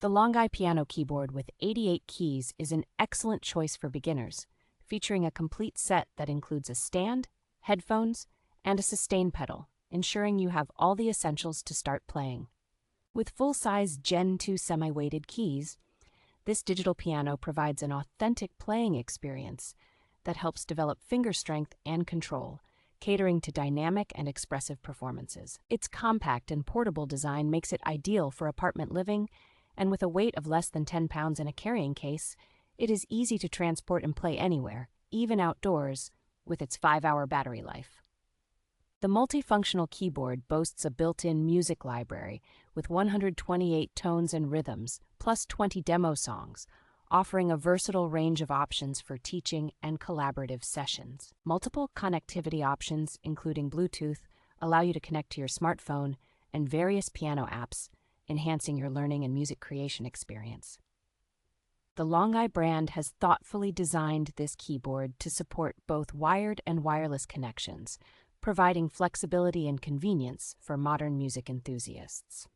The Longeye Piano Keyboard with 88 keys is an excellent choice for beginners, featuring a complete set that includes a stand, headphones, and a sustain pedal, ensuring you have all the essentials to start playing. With full-size Gen 2 semi-weighted keys, this digital piano provides an authentic playing experience that helps develop finger strength and control, catering to dynamic and expressive performances. Its compact and portable design makes it ideal for apartment living, and with a weight of less than 10 pounds in a carrying case, it is easy to transport and play anywhere, even outdoors, with its 5-hour battery life. The multifunctional keyboard boasts a built-in music library with 128 tones and rhythms, plus 20 demo songs, offering a versatile range of options for teaching and collaborative sessions. Multiple connectivity options, including Bluetooth, allow you to connect to your smartphone and various piano apps, enhancing your learning and music creation experience. The Longeye brand has thoughtfully designed this keyboard to support both wired and wireless connections, providing flexibility and convenience for modern music enthusiasts.